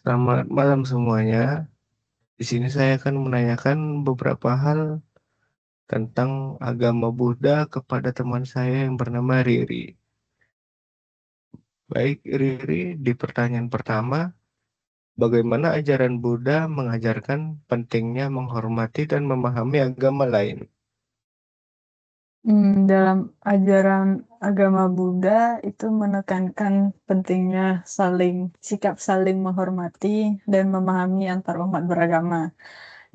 Selamat malam semuanya. Di sini saya akan menanyakan beberapa hal tentang agama Buddha kepada teman saya yang bernama Riri. Baik, Riri, di pertanyaan pertama, bagaimana ajaran Buddha mengajarkan pentingnya menghormati dan memahami agama lain? Dalam ajaran agama Buddha itu menekankan pentingnya sikap saling menghormati dan memahami antar umat beragama,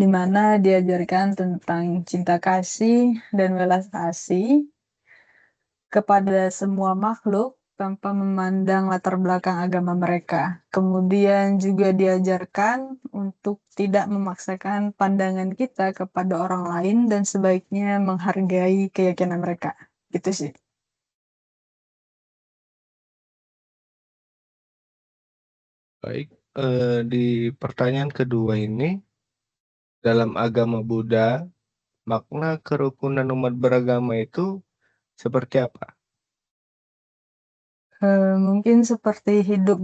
di mana diajarkan tentang cinta kasih dan welas asih kepada semua makhluk tanpa memandang latar belakang agama mereka. Kemudian juga diajarkan untuk tidak memaksakan pandangan kita kepada orang lain dan sebaiknya menghargai keyakinan mereka. Gitu sih. Baik, di pertanyaan kedua ini, dalam agama Buddha, makna kerukunan umat beragama itu seperti apa? Mungkin seperti hidup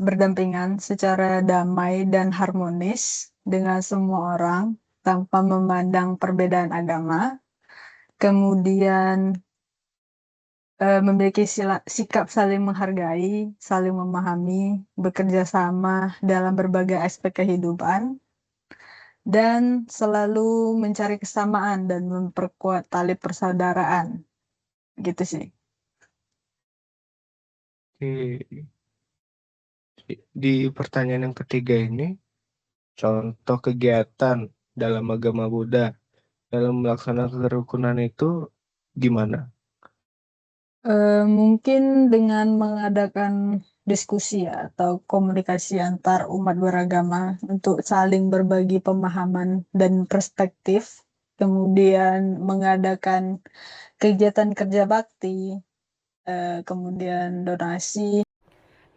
berdampingan secara damai dan harmonis dengan semua orang tanpa memandang perbedaan agama. Kemudian memiliki sikap saling menghargai, saling memahami, bekerja sama dalam berbagai aspek kehidupan, dan selalu mencari kesamaan dan memperkuat tali persaudaraan. Gitu sih. Di pertanyaan yang ketiga ini, contoh kegiatan dalam agama Buddha dalam melaksanakan kerukunan itu gimana? Mungkin dengan mengadakan diskusi atau komunikasi antar umat beragama untuk saling berbagi pemahaman dan perspektif, kemudian mengadakan kegiatan kerja bakti, kemudian donasi.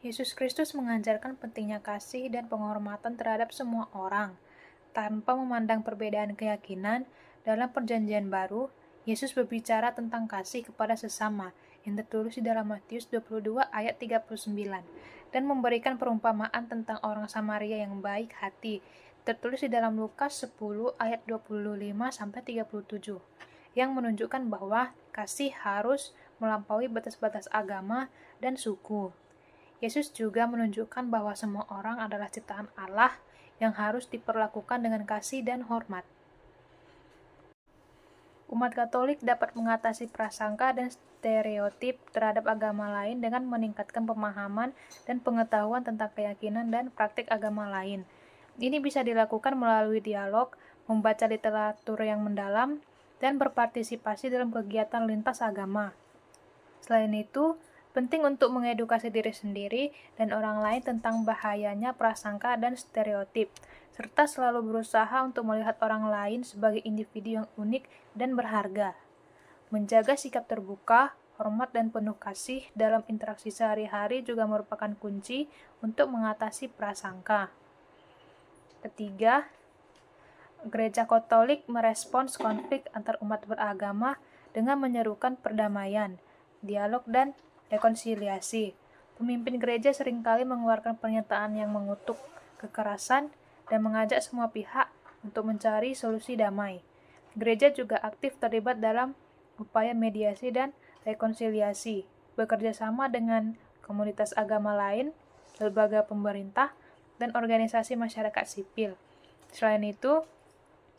Yesus Kristus mengajarkan pentingnya kasih dan penghormatan terhadap semua orang, tanpa memandang perbedaan keyakinan. Dalam Perjanjian Baru, Yesus berbicara tentang kasih kepada sesama yang tertulis di dalam Matius 22 ayat 39 dan memberikan perumpamaan tentang orang Samaria yang baik hati, tertulis di dalam Lukas 10 ayat 25 sampai 37, yang menunjukkan bahwa kasih harus melampaui batas-batas agama dan suku. Yesus juga menunjukkan bahwa semua orang adalah ciptaan Allah yang harus diperlakukan dengan kasih dan hormat. Umat Katolik dapat mengatasi prasangka dan stereotip terhadap agama lain dengan meningkatkan pemahaman dan pengetahuan tentang keyakinan dan praktik agama lain. Ini bisa dilakukan melalui dialog, membaca literatur yang mendalam, dan berpartisipasi dalam kegiatan lintas agama. Selain itu, penting untuk mengedukasi diri sendiri dan orang lain tentang bahayanya prasangka dan stereotip, serta selalu berusaha untuk melihat orang lain sebagai individu yang unik dan berharga. Menjaga sikap terbuka, hormat, dan penuh kasih dalam interaksi sehari-hari juga merupakan kunci untuk mengatasi prasangka. Ketiga, Gereja Katolik merespons konflik antar umat beragama dengan menyerukan perdamaian, dialog, dan rekonsiliasi. Pemimpin gereja seringkali mengeluarkan pernyataan yang mengutuk kekerasan dan mengajak semua pihak untuk mencari solusi damai. Gereja juga aktif terlibat dalam upaya mediasi dan rekonsiliasi, bekerja sama dengan komunitas agama lain, lembaga pemerintah, dan organisasi masyarakat sipil. Selain itu,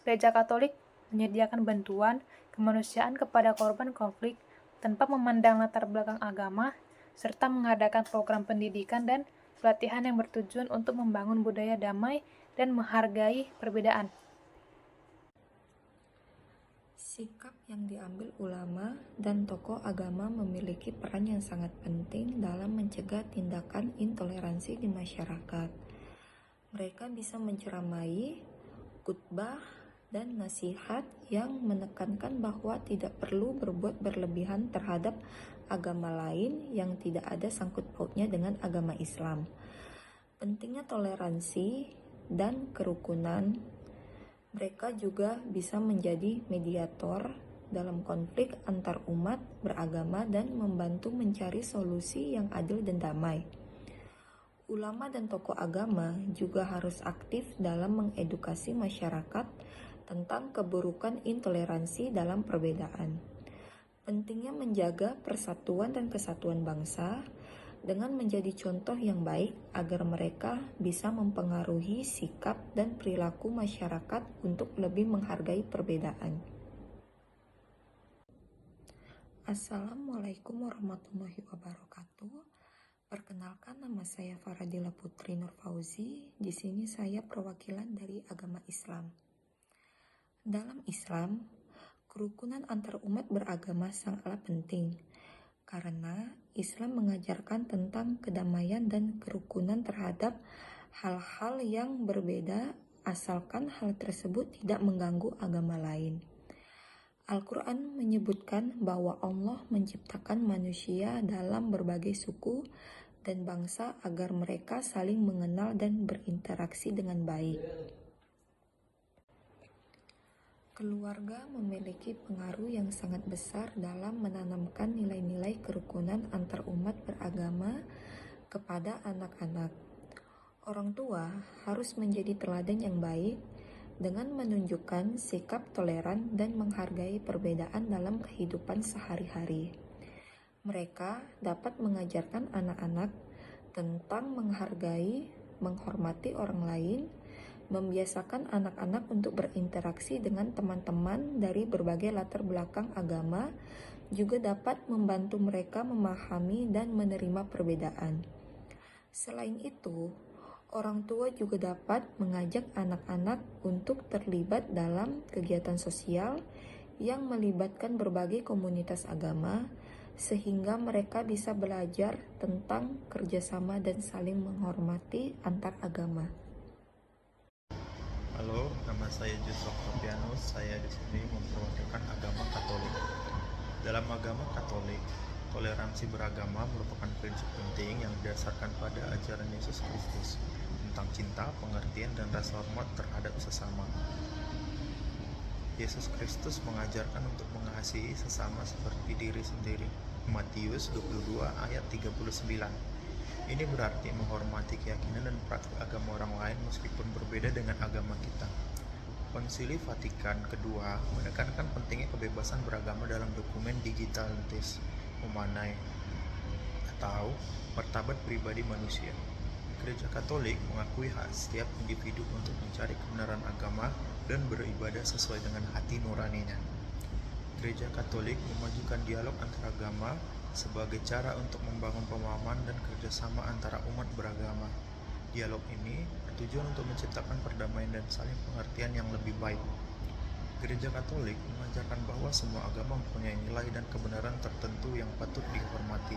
Gereja Katolik menyediakan bantuan kemanusiaan kepada korban konflik tanpa memandang latar belakang agama, serta mengadakan program pendidikan dan pelatihan yang bertujuan untuk membangun budaya damai dan menghargai perbedaan. Sikap yang diambil ulama dan tokoh agama memiliki peran yang sangat penting dalam mencegah tindakan intoleransi di masyarakat. Mereka bisa menceramai, khutbah, dan nasihat yang menekankan bahwa tidak perlu berbuat berlebihan terhadap agama lain yang tidak ada sangkut pautnya dengan agama Islam. Pentingnya toleransi dan kerukunan. Mereka juga bisa menjadi mediator dalam konflik antar umat beragama dan membantu mencari solusi yang adil dan damai. Ulama dan tokoh agama juga harus aktif dalam mengedukasi masyarakat tentang keburukan intoleransi dalam perbedaan. Pentingnya menjaga persatuan dan kesatuan bangsa dengan menjadi contoh yang baik agar mereka bisa mempengaruhi sikap dan perilaku masyarakat untuk lebih menghargai perbedaan. Assalamualaikum warahmatullahi wabarakatuh. Perkenalkan, nama saya Faradila Putri Nur Fauzi. Di sini saya perwakilan dari agama Islam. Dalam Islam, kerukunan antar umat beragama sangatlah penting karena Islam mengajarkan tentang kedamaian dan kerukunan terhadap hal-hal yang berbeda asalkan hal tersebut tidak mengganggu agama lain. Al-Quran menyebutkan bahwa Allah menciptakan manusia dalam berbagai suku dan bangsa agar mereka saling mengenal dan berinteraksi dengan baik. Keluarga memiliki pengaruh yang sangat besar dalam menanamkan nilai-nilai kerukunan antar umat beragama kepada anak-anak. Orang tua harus menjadi teladan yang baik dengan menunjukkan sikap toleran dan menghargai perbedaan dalam kehidupan sehari-hari. Mereka dapat mengajarkan anak-anak tentang menghargai, menghormati orang lain, membiasakan anak-anak untuk berinteraksi dengan teman-teman dari berbagai latar belakang agama, juga dapat membantu mereka memahami dan menerima perbedaan. Selain itu, orang tua juga dapat mengajak anak-anak untuk terlibat dalam kegiatan sosial yang melibatkan berbagai komunitas agama, sehingga mereka bisa belajar tentang kerjasama dan saling menghormati antar agama. Halo, nama saya Yusuf Sofianus. Saya di sini memperwakilan agama Katolik. Dalam agama Katolik, toleransi beragama merupakan prinsip penting yang didasarkan pada ajaran Yesus Kristus tentang cinta, pengertian, dan rasa hormat terhadap sesama. Yesus Kristus mengajarkan untuk mengasihi sesama seperti diri sendiri. Matius 22 ayat 39. Ini berarti menghormati keyakinan dan praktik agama orang lain meskipun berbeda dengan agama kita. Konsili Vatikan kedua menekankan pentingnya kebebasan beragama dalam dokumen Digitaltes Humanae atau martabat pribadi manusia. Gereja Katolik mengakui hak setiap individu untuk mencari kebenaran agama dan beribadah sesuai dengan hati nuraninya. Gereja Katolik memajukan dialog antar agama sebagai cara untuk membangun pemahaman dan kerjasama antara umat beragama. Dialog ini bertujuan untuk menciptakan perdamaian dan saling pengertian yang lebih baik. Gereja Katolik mengajarkan bahwa semua agama mempunyai nilai dan kebenaran tertentu yang patut dihormati.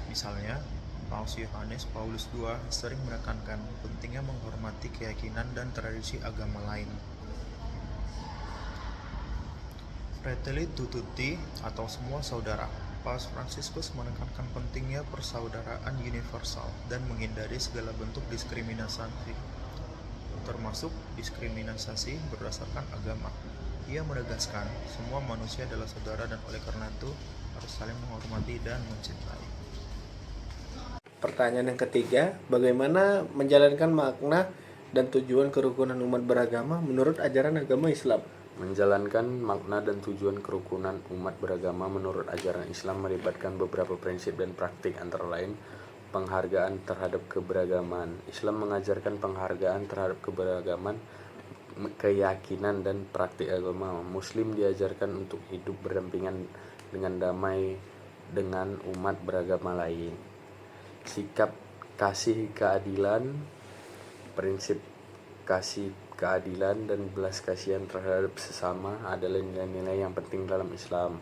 Misalnya, Paus Yohanes Paulus II sering menekankan pentingnya menghormati keyakinan dan tradisi agama lain. Fratelli Tutti atau semua saudara. Paus Fransiskus menekankan pentingnya persaudaraan universal dan menghindari segala bentuk diskriminasi, termasuk diskriminasi berdasarkan agama. Ia menegaskan semua manusia adalah saudara dan oleh karena itu harus saling menghormati dan mencintai. Pertanyaan yang ketiga, bagaimana menjalankan makna dan tujuan kerukunan umat beragama menurut ajaran agama Islam? Menjalankan makna dan tujuan kerukunan umat beragama menurut ajaran Islam melibatkan beberapa prinsip dan praktik, antara lain penghargaan terhadap keberagaman. Islam mengajarkan penghargaan terhadap keberagaman, keyakinan, dan praktik agama. Muslim diajarkan untuk hidup berdampingan dengan damai dengan umat beragama lain. Sikap kasih keadilan, prinsip kasih keadilan dan belas kasihan terhadap sesama adalah nilai-nilai yang penting dalam Islam.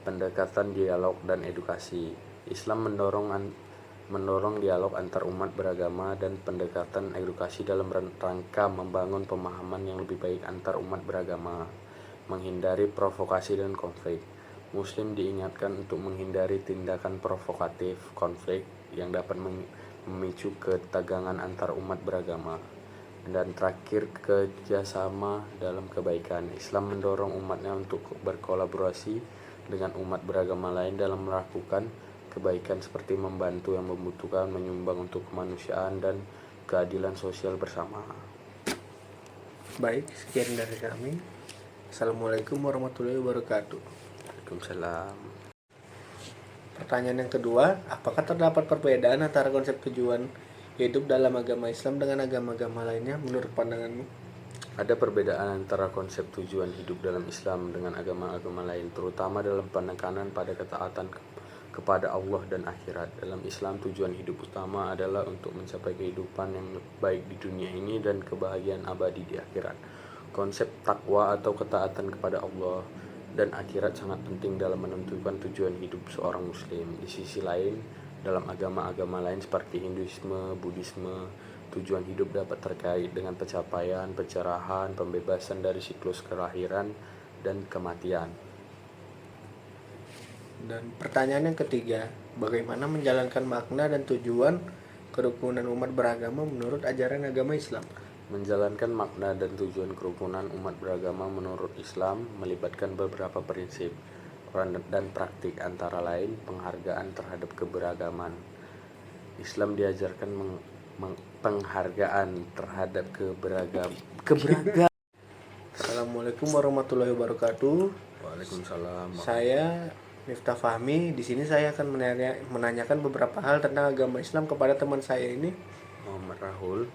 Pendekatan dialog dan edukasi. Islam mendorong dialog antar umat beragama dan pendekatan edukasi dalam rangka membangun pemahaman yang lebih baik antar umat beragama, menghindari provokasi dan konflik. Muslim diingatkan untuk menghindari tindakan provokatif, konflik yang dapat memicu ketegangan antar umat beragama. Dan terakhir, kerjasama dalam kebaikan. Islam mendorong umatnya untuk berkolaborasi dengan umat beragama lain dalam melakukan kebaikan seperti membantu yang membutuhkan, menyumbang untuk kemanusiaan dan keadilan sosial bersama. Baik, sekian dari kami. Assalamualaikum warahmatullahi wabarakatuh. Waalaikumsalam. Pertanyaan yang kedua, apakah terdapat perbedaan antara konsep tujuan hidup dalam agama Islam dengan agama-agama lainnya menurut pandanganmu? Ada perbedaan antara konsep tujuan hidup dalam Islam dengan agama-agama lain, terutama dalam penekanan pada ketaatan kepada Allah dan akhirat. Dalam Islam, tujuan hidup utama adalah untuk mencapai kehidupan yang baik di dunia ini dan kebahagiaan abadi di akhirat. Konsep takwa atau ketaatan kepada Allah dan akhirat sangat penting dalam menentukan tujuan hidup seorang muslim. Di sisi lain, dalam agama-agama lain seperti Hinduisme, Buddhisme, tujuan hidup dapat terkait dengan pencapaian, pencerahan, pembebasan dari siklus kelahiran dan kematian. Dan pertanyaan yang ketiga, bagaimana menjalankan makna dan tujuan kerukunan umat beragama menurut ajaran agama Islam? Menjalankan makna dan tujuan kerukunan umat beragama menurut Islam melibatkan beberapa prinsip dan praktik, antara lain penghargaan terhadap keberagaman. Islam diajarkan penghargaan terhadap keberagaman. Assalamualaikum warahmatullahi wabarakatuh. Waalaikumsalam. Saya Miftah Fahmi. Di sini saya akan menanyakan beberapa hal tentang agama Islam kepada teman saya ini, Muhammad Rahul.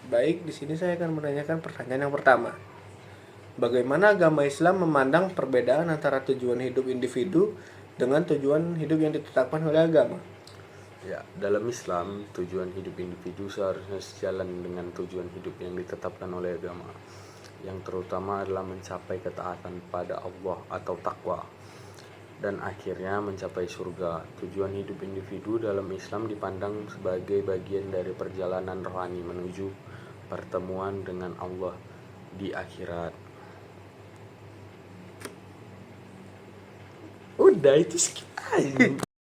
Baik, di sini saya akan menanyakan pertanyaan yang pertama. Bagaimana agama Islam memandang perbedaan antara tujuan hidup individu dengan tujuan hidup yang ditetapkan oleh agama? Ya, dalam Islam, tujuan hidup individu seharusnya sejalan dengan tujuan hidup yang ditetapkan oleh agama, yang terutama adalah mencapai ketaatan pada Allah atau takwa, dan akhirnya mencapai surga. Tujuan hidup individu dalam Islam dipandang sebagai bagian dari perjalanan rohani menuju pertemuan dengan Allah di akhirat. Udah, itu skip aja.